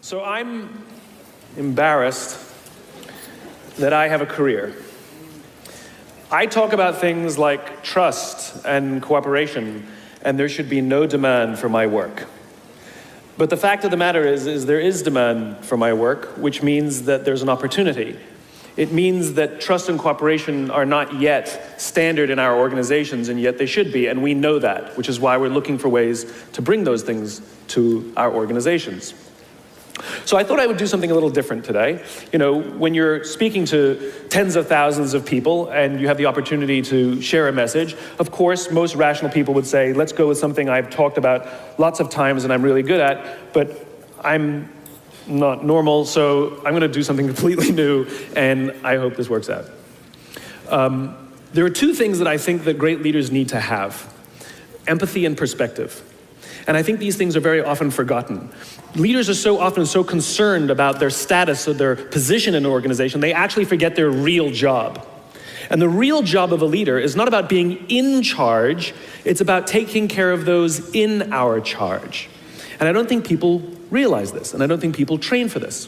So I'm embarrassed that I have a career. I talk about things like trust and cooperation, and there should be no demand for my work. But the fact of the matter is there is demand for my work, which means that there's an opportunity. It means that trust and cooperation are not yet standard in our organizations, and yet they should be, and we know that, which is why we're looking for ways to bring those things to our organizations. So I thought I would do something a little different today. You know, when you're speaking to tens of thousands of people and you have the opportunity to share a message, of course, most rational people would say, let's go with something I've talked about lots of times and I'm really good at, but I'm not normal, so I'm going to do something completely new, and I hope this works out. There are two things that I think that great leaders need to have: empathy and perspective. And I think these things are very often forgotten. Leaders are so often so concerned about their status or their position in an organization, they actually forget their real job. And the real job of a leader is not about being in charge, it's about taking care of those in our charge. And I don't think people realize this, and I don't think people train for this.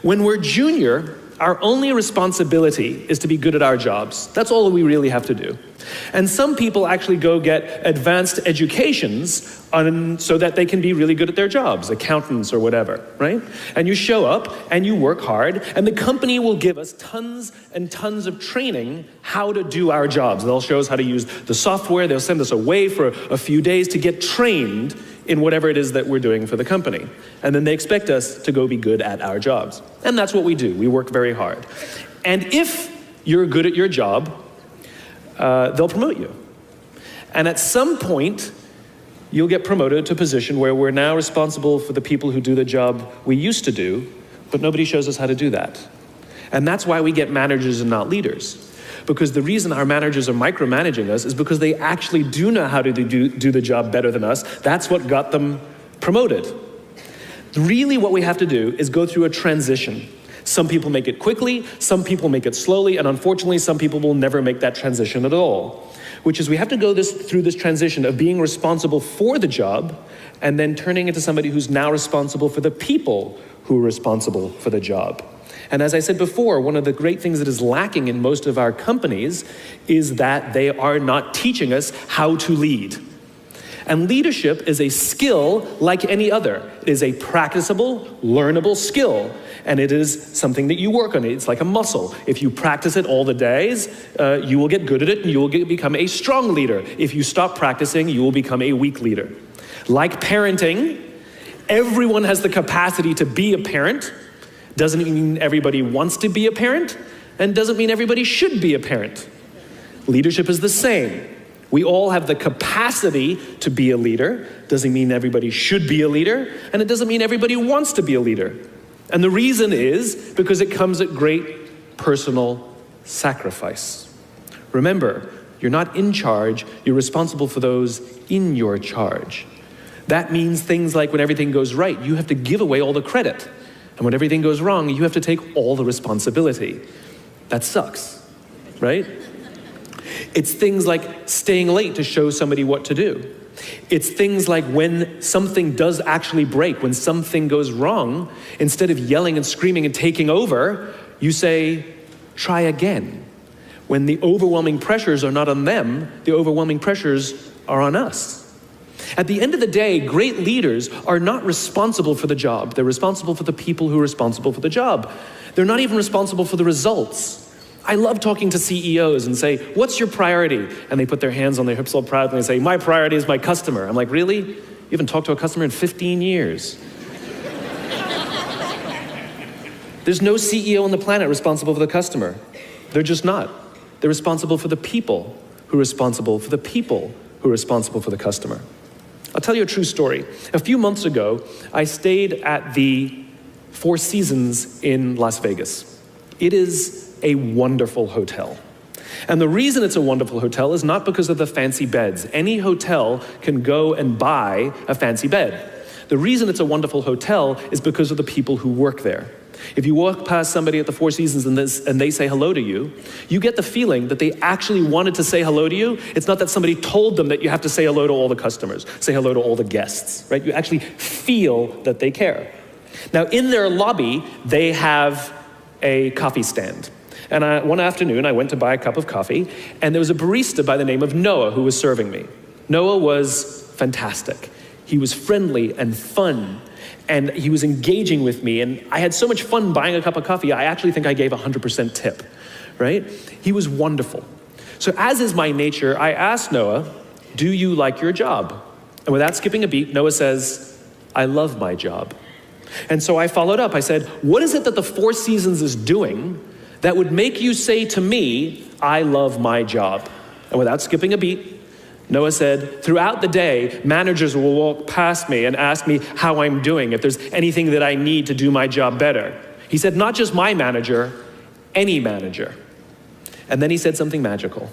When we're junior, our only responsibility is to be good at our jobs. That's all we really have to do. And some people actually go get advanced educations so that they can be really good at their jobs, accountants or whatever, right? And you show up and you work hard, and the company will give us tons and tons of training how to do our jobs. They'll show us how to use the software. They'll send us away for a few days to get trained in whatever it is that we're doing for the company. And then they expect us to go be good at our jobs. And that's what we do. We work very hard. And if you're good at your job, they'll promote you. And at some point, you'll get promoted to a position where we're now responsible for the people who do the job we used to do, but nobody shows us how to do that. And that's why we get managers and not leaders. Because the reason our managers are micromanaging us is because they actually do know how to do the job better than us. That's what got them promoted. Really what we have to do is go through a transition. Some people make it quickly, some people make it slowly, and unfortunately some people will never make that transition at all. Which is we have to go through this transition of being responsible for the job and then turning into somebody who's now responsible for the people who are responsible for the job. And as I said before, one of the great things that is lacking in most of our companies is that they are not teaching us how to lead. And leadership is a skill like any other. It is a practicable, learnable skill. And it is something that you work on. It's like a muscle. If you practice it all the days, you will get good at it and you will become a strong leader. If you stop practicing, you will become a weak leader. Like parenting, everyone has the capacity to be a parent. Doesn't mean everybody wants to be a parent, and doesn't mean everybody should be a parent. Leadership is the same. We all have the capacity to be a leader. Doesn't mean everybody should be a leader, and it doesn't mean everybody wants to be a leader. And the reason is because it comes at great personal sacrifice. Remember, you're not in charge, you're responsible for those in your charge. That means things like when everything goes right, you have to give away all the credit. And when everything goes wrong, you have to take all the responsibility. That sucks, right? It's things like staying late to show somebody what to do. It's things like when something does actually break, when something goes wrong, instead of yelling and screaming and taking over, you say, try again. When the overwhelming pressures are not on them, the overwhelming pressures are on us. At the end of the day, great leaders are not responsible for the job. They're responsible for the people who are responsible for the job. They're not even responsible for the results. I love talking to CEOs and say, what's your priority? And they put their hands on their hips all proudly and say, my priority is my customer. I'm like, really? You haven't talked to a customer in 15 years. There's no CEO on the planet responsible for the customer. They're just not. They're responsible for the people who are responsible for the people who are responsible for the customer. I'll tell you a true story. A few months ago, I stayed at the Four Seasons in Las Vegas. It is a wonderful hotel. And the reason it's a wonderful hotel is not because of the fancy beds. Any hotel can go and buy a fancy bed. The reason it's a wonderful hotel is because of the people who work there. If you walk past somebody at the Four Seasons and they say hello to you, you get the feeling that they actually wanted to say hello to you. It's not that somebody told them that you have to say hello to all the customers, say hello to all the guests, right? You actually feel that they care. Now, in their lobby, they have a coffee stand. And one afternoon, I went to buy a cup of coffee, and there was a barista by the name of Noah who was serving me. Noah was fantastic. He was friendly and fun, and he was engaging with me, and I had so much fun buying a cup of coffee, I actually think I gave 100% tip, right? He was wonderful. So as is my nature, I asked Noah, do you like your job? And without skipping a beat, Noah says, I love my job. And so I followed up. I said, what is it that the Four Seasons is doing that would make you say to me, I love my job? And without skipping a beat, Noah said, throughout the day, managers will walk past me and ask me how I'm doing, if there's anything that I need to do my job better. He said, not just my manager, any manager. And then he said something magical.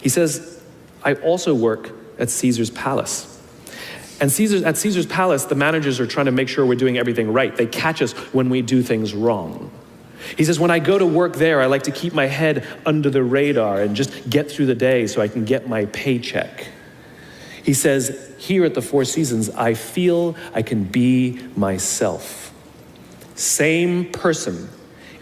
He says, I also work at Caesar's Palace. And at Caesar's Palace, the managers are trying to make sure we're doing everything right. They catch us when we do things wrong. He says, when I go to work there, I like to keep my head under the radar and just get through the day so I can get my paycheck. He says, here at the Four Seasons, I feel I can be myself. Same person,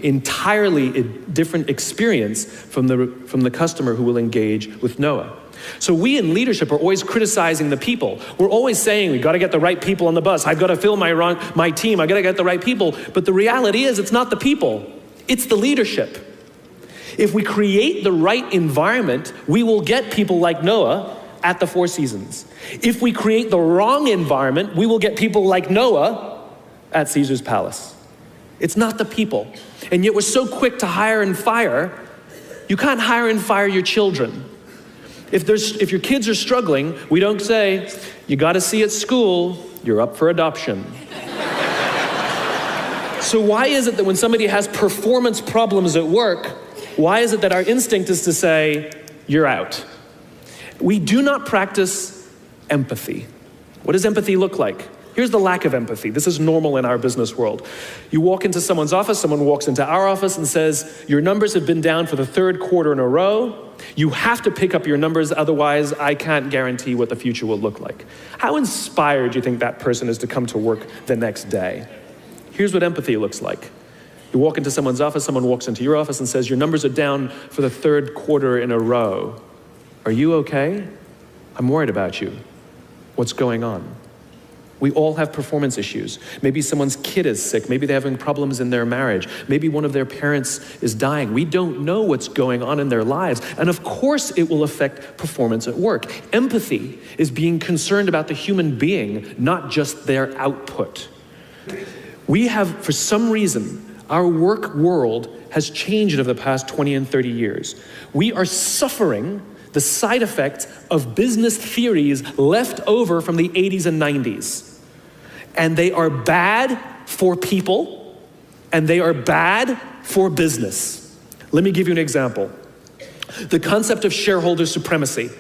entirely different experience from the customer who will engage with Noah. So we in leadership are always criticizing the people. We're always saying, we got to get the right people on the bus. I've got to fill my team. I've got to get the right people. But the reality is, it's not the people. It's the leadership. If we create the right environment, we will get people like Noah at the Four Seasons. If we create the wrong environment, we will get people like Noah at Caesar's Palace. It's not the people. And yet we're so quick to hire and fire. You can't hire and fire your children. If your kids are struggling, we don't say, you got to see at school, you're up for adoption. So why is it that when somebody has performance problems at work, why is it that our instinct is to say, you're out? We do not practice empathy. What does empathy look like? Here's the lack of empathy. This is normal in our business world. You walk into someone's office, someone walks into our office and says, your numbers have been down for the third quarter in a row. You have to pick up your numbers, otherwise I can't guarantee what the future will look like. How inspired do you think that person is to come to work the next day? Here's what empathy looks like. You walk into someone's office, someone walks into your office and says, your numbers are down for the third quarter in a row. Are you okay? I'm worried about you. What's going on? We all have performance issues. Maybe someone's kid is sick. Maybe they're having problems in their marriage. Maybe one of their parents is dying. We don't know what's going on in their lives. And of course it will affect performance at work. Empathy is being concerned about the human being, not just their output. We have, for some reason, our work world has changed over the past 20 and 30 years. We are suffering the side effects of business theories left over from the 80s and 90s. And they are bad for people, and they are bad for business. Let me give you an example. The concept of shareholder supremacy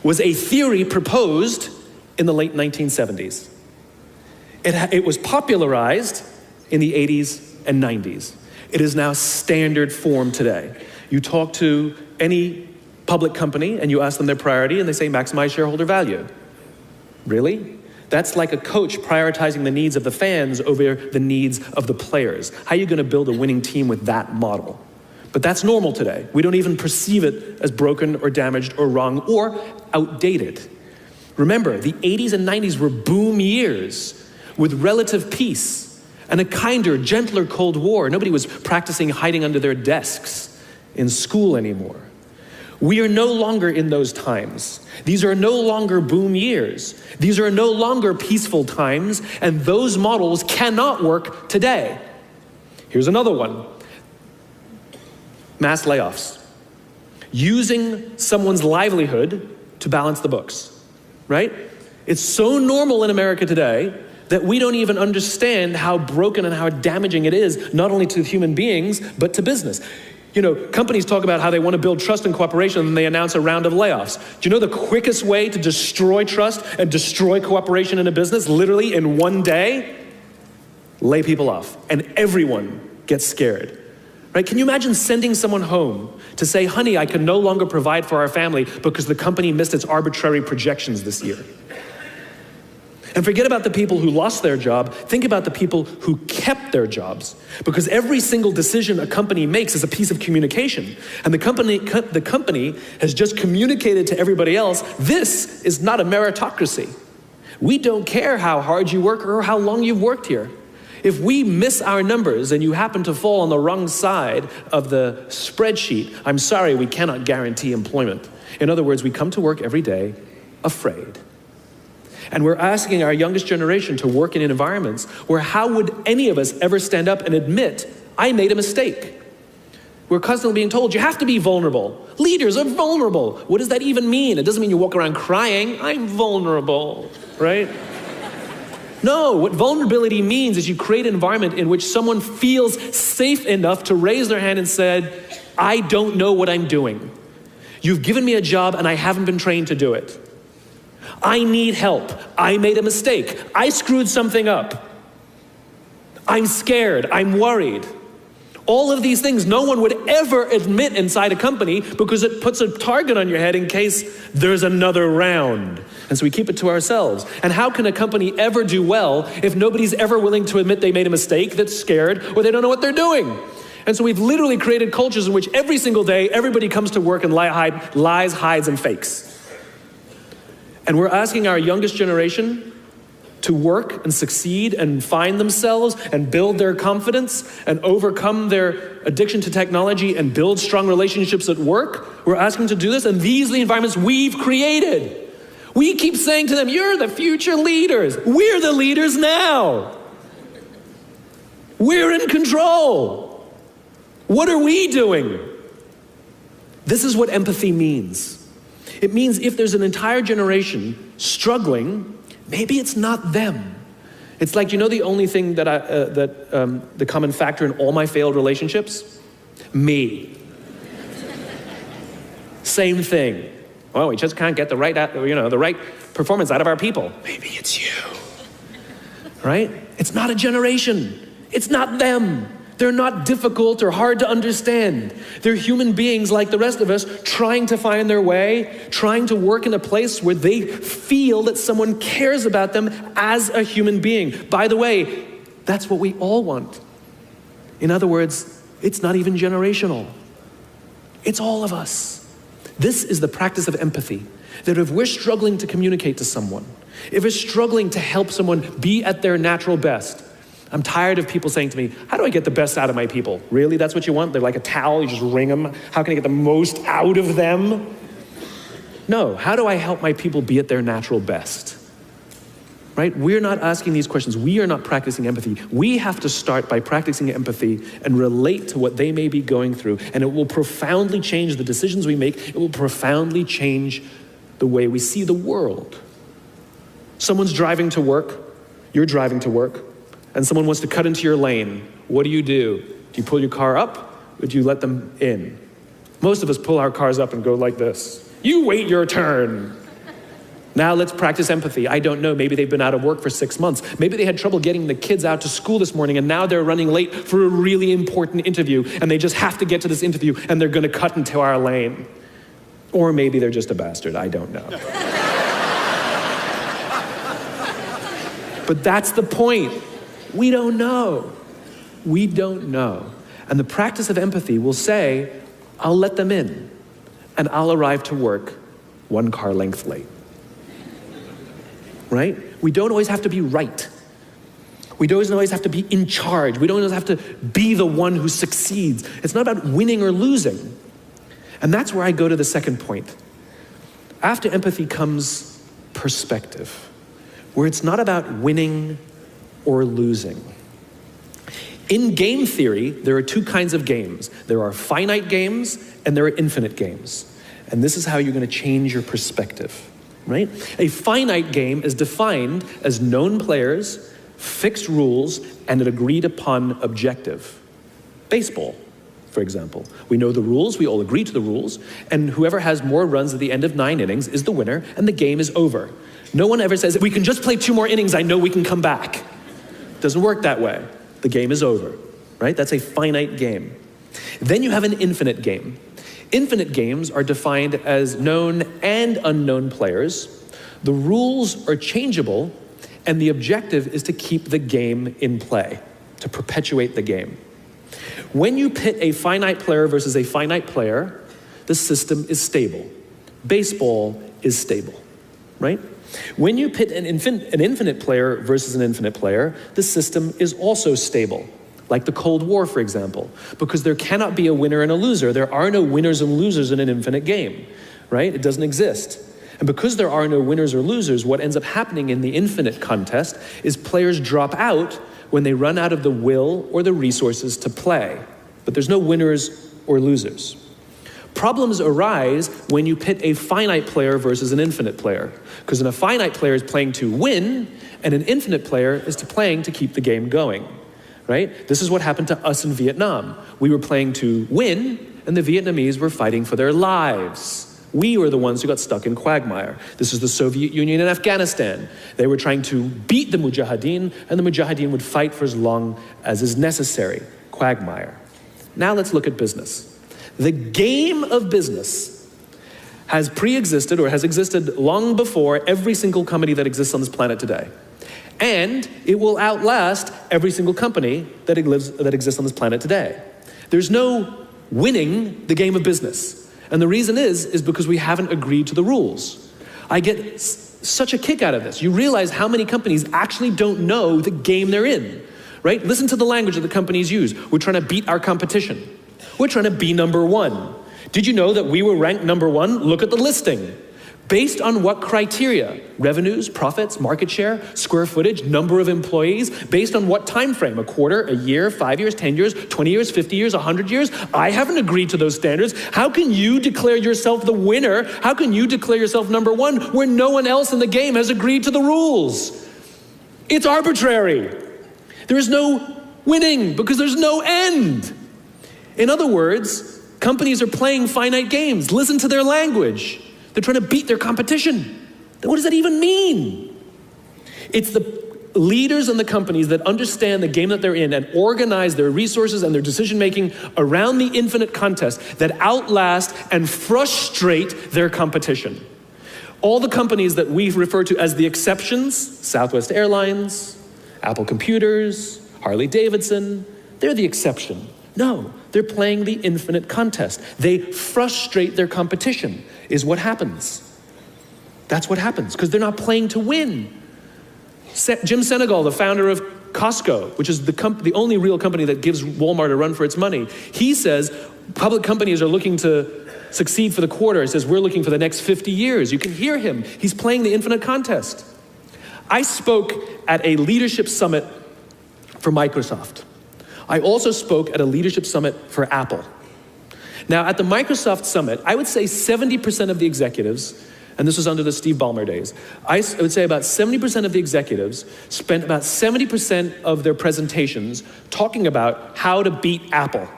was a theory proposed in the late 1970s. It was popularized in the 80s and 90s. It is now standard form today. You talk to any public company and you ask them their priority and they say maximize shareholder value. Really? That's like a coach prioritizing the needs of the fans over the needs of the players. How are you going to build a winning team with that model? But that's normal today. We don't even perceive it as broken or damaged or wrong or outdated. Remember, the 80s and 90s were boom years with relative peace and a kinder, gentler Cold War. Nobody was practicing hiding under their desks in school anymore. We are no longer in those times. These are no longer boom years. These are no longer peaceful times, and those models cannot work today. Here's another one. Mass layoffs. Using someone's livelihood to balance the books, right? It's so normal in America today that we don't even understand how broken and how damaging it is, not only to human beings, but to business. You know, companies talk about how they want to build trust and cooperation and they announce a round of layoffs. Do you know the quickest way to destroy trust and destroy cooperation in a business, literally in one day? Lay people off, and everyone gets scared. Right? Can you imagine sending someone home to say, honey, I can no longer provide for our family because the company missed its arbitrary projections this year? And forget about the people who lost their job. Think about the people who kept their jobs. Because every single decision a company makes is a piece of communication. And the company has just communicated to everybody else, this is not a meritocracy. We don't care how hard you work or how long you've worked here. If we miss our numbers and you happen to fall on the wrong side of the spreadsheet, I'm sorry, we cannot guarantee employment. In other words, we come to work every day afraid. And we're asking our youngest generation to work in environments where how would any of us ever stand up and admit, I made a mistake? We're constantly being told, you have to be vulnerable. Leaders are vulnerable. What does that even mean? It doesn't mean you walk around crying, I'm vulnerable, right? No, what vulnerability means is you create an environment in which someone feels safe enough to raise their hand and said, I don't know what I'm doing. You've given me a job and I haven't been trained to do it. I need help. I made a mistake. I screwed something up. I'm scared. I'm worried. All of these things no one would ever admit inside a company because it puts a target on your head in case there's another round. And so we keep it to ourselves. And how can a company ever do well if nobody's ever willing to admit they made a mistake, that's scared, or they don't know what they're doing? And so we've literally created cultures in which every single day everybody comes to work and lies, hides, and fakes. And we're asking our youngest generation to work and succeed and find themselves and build their confidence and overcome their addiction to technology and build strong relationships at work. We're asking them to do this, and these are the environments we've created. We keep saying to them, you're the future leaders. We're the leaders now. We're in control. What are we doing? This is what empathy means. It means if there's an entire generation struggling, maybe it's not them. It's like, the only thing that the common factor in all my failed relationships? Me. Same thing. Well, we just can't get the right performance out of our people. Maybe it's you. Right? It's not a generation. It's not them. They're not difficult or hard to understand. They're human beings like the rest of us, trying to find their way, trying to work in a place where they feel that someone cares about them as a human being. By the way, that's what we all want. In other words, it's not even generational. It's all of us. This is the practice of empathy, that if we're struggling to communicate to someone, if we're struggling to help someone be at their natural best, I'm tired of people saying to me, how do I get the best out of my people? Really, that's what you want? They're like a towel, you just wring them. How can I get the most out of them? No, how do I help my people be at their natural best? Right? We're not asking these questions. We are not practicing empathy. We have to start by practicing empathy and relate to what they may be going through. And it will profoundly change the decisions we make. It will profoundly change the way we see the world. Someone's driving to work. You're driving to work. And someone wants to cut into your lane. What do? Do you pull your car up, or do you let them in? Most of us pull our cars up and go like this. You wait your turn. Now let's practice empathy. I don't know, maybe they've been out of work for 6 months. Maybe they had trouble getting the kids out to school this morning, and now they're running late for a really important interview, and they just have to get to this interview, and they're gonna cut into our lane. Or maybe they're just a bastard, I don't know. But that's the point. We don't know. We don't know. And the practice of empathy will say, I'll let them in, and I'll arrive to work 1 car length late. Right? We don't always have to be right. We don't always have to be in charge. We don't always have to be the one who succeeds. It's not about winning or losing. And that's where I go to the second point. After empathy comes perspective, where it's not about winning or losing. In game theory, there are 2 kinds of games. There are finite games and there are infinite games. And this is how you're going to change your perspective, right? A finite game is defined as known players, fixed rules, and an agreed upon objective. Baseball, for example. We know the rules, we all agree to the rules, and whoever has more runs at the end of 9 innings is the winner, and the game is over. No one ever says, if we can just play 2 more innings, I know we can come back. Doesn't work that way. The game is over, right? That's a finite game. Then you have an infinite game. Infinite games are defined as known and unknown players. The rules are changeable, And the objective is to keep the game in play, to perpetuate the game. When you pit a finite player versus a finite player, the system is stable. Baseball is stable, right? When you pit an infinite player versus an infinite player, the system is also stable. Like the Cold War, for example, because there cannot be a winner and a loser. There are no winners and losers in an infinite game, right? It doesn't exist. And because there are no winners or losers, what ends up happening in the infinite contest is players drop out when they run out of the will or the resources to play. But there's no winners or losers. Problems arise when you pit a finite player versus an infinite player, because a finite player is playing to win, and an infinite player is playing to keep the game going, right? This is what happened to us in Vietnam. We were playing to win, and the Vietnamese were fighting for their lives. We were the ones who got stuck in quagmire. This is the Soviet Union and Afghanistan. They were trying to beat the Mujahideen, and the Mujahideen would fight for as long as is necessary. Quagmire. Now let's look at business. The game of business has pre-existed or has existed long before every single company that exists on this planet today. And it will outlast every single company that exists on this planet today. There's no winning the game of business. And the reason is because we haven't agreed to the rules. I get such a kick out of this. You realize how many companies actually don't know the game they're in, right? Listen to the language that the companies use. We're trying to beat our competition. We're trying to be number one. Did you know that we were ranked number one? Look at the listing. Based on what criteria? Revenues, profits, market share, square footage, number of employees. Based on what time frame? A quarter, a year, 5 years, 10 years, 20 years, 50 years, 100 years? I haven't agreed to those standards. How can you declare yourself the winner? How can you declare yourself number one where no one else in the game has agreed to the rules? It's arbitrary. There is no winning because there's no end. In other words, companies are playing finite games. Listen to their language. They're trying to beat their competition. What does that even mean? It's the leaders and the companies that understand the game that they're in and organize their resources and their decision-making around the infinite contest that outlast and frustrate their competition. All the companies that we refer to as the exceptions, Southwest Airlines, Apple Computers, Harley Davidson, they're the exception. No, they're playing the infinite contest. They frustrate their competition, is what happens. That's what happens, because they're not playing to win. Jim Senegal, the founder of Costco, which is the only real company that gives Walmart a run for its money, he says public companies are looking to succeed for the quarter. He says, we're looking for the next 50 years. You can hear him. He's playing the infinite contest. I spoke at a leadership summit for Microsoft. I also spoke at a leadership summit for Apple. Now, at the Microsoft summit, I would say 70% of the executives, and this was under the Steve Ballmer days, I would say about 70% of the executives spent about 70% of their presentations talking about how to beat Apple.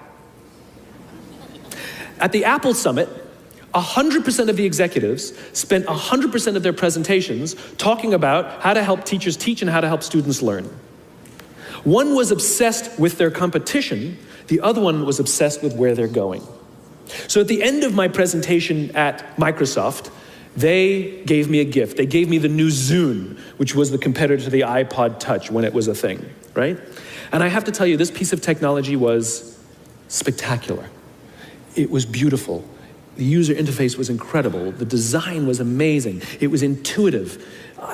At the Apple summit, 100% of the executives spent 100% of their presentations talking about how to help teachers teach and how to help students learn. One was obsessed with their competition, the other one was obsessed with where they're going. So at the end of my presentation at Microsoft, they gave me a gift. They gave me the new Zune, which was the competitor to the iPod Touch when it was a thing, right? And I have to tell you, this piece of technology was spectacular. It was beautiful. The user interface was incredible. The design was amazing. It was intuitive.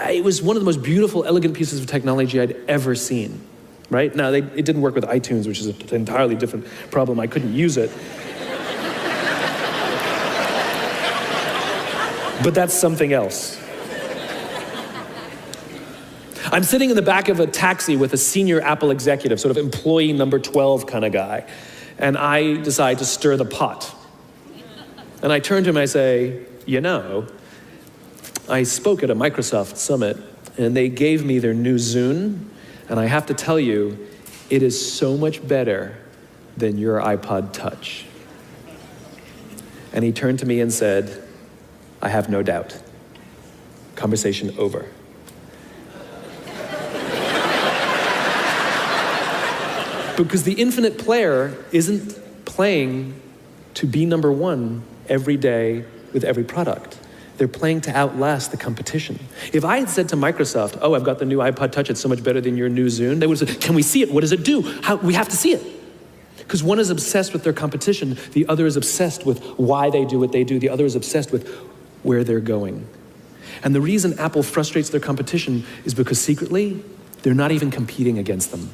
It was one of the most beautiful, elegant pieces of technology I'd ever seen. Right? Now, it didn't work with iTunes, which is an entirely different problem. I couldn't use it. But that's something else. I'm sitting in the back of a taxi with a senior Apple executive, sort of employee number 12 kind of guy, and I decide to stir the pot. And I turn to him and I say, you know, I spoke at a Microsoft summit, and they gave me their new Zune, and I have to tell you, it is so much better than your iPod Touch. And he turned to me and said, I have no doubt. Conversation over. Because the infinite player isn't playing to be number one every day with every product. They're playing to outlast the competition. If I had said to Microsoft, oh, I've got the new iPod Touch, it's so much better than your new Zune, they would have said, can we see it? What does it do? We have to see it. Because one is obsessed with their competition, the other is obsessed with why they do what they do, the other is obsessed with where they're going. And the reason Apple frustrates their competition is because secretly, they're not even competing against them.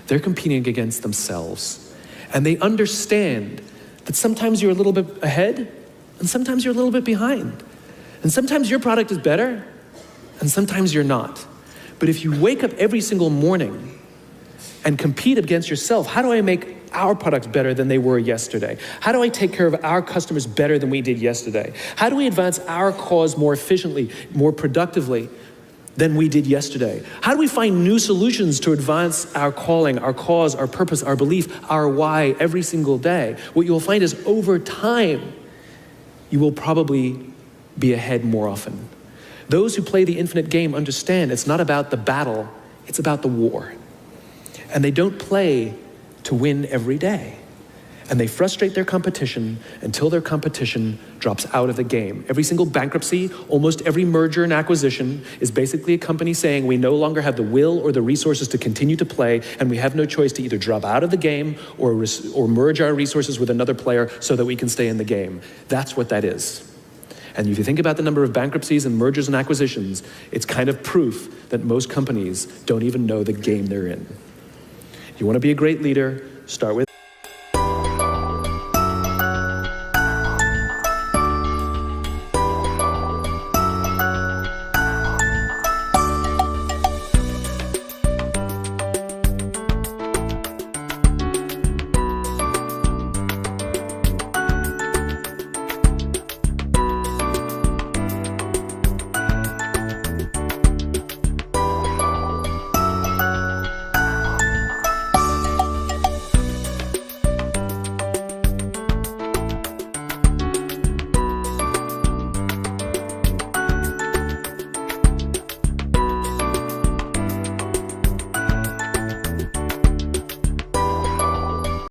They're competing against themselves. And they understand that sometimes you're a little bit ahead, and sometimes you're a little bit behind. And sometimes your product is better, and sometimes you're not. But if you wake up every single morning and compete against yourself, how do I make our products better than they were yesterday? How do I take care of our customers better than we did yesterday? How do we advance our cause more efficiently, more productively than we did yesterday? How do we find new solutions to advance our calling, our cause, our purpose, our belief, our why every single day? What you'll find is over time, you will probably be ahead more often. Those who play the infinite game understand it's not about the battle, it's about the war. And they don't play to win every day. And they frustrate their competition until their competition drops out of the game. Every single bankruptcy, almost every merger and acquisition is basically a company saying we no longer have the will or the resources to continue to play, and we have no choice to either drop out of the game or merge our resources with another player so that we can stay in the game. That's what that is. And if you think about the number of bankruptcies and mergers and acquisitions, it's kind of proof that most companies don't even know the game they're in. You want to be a great leader, start with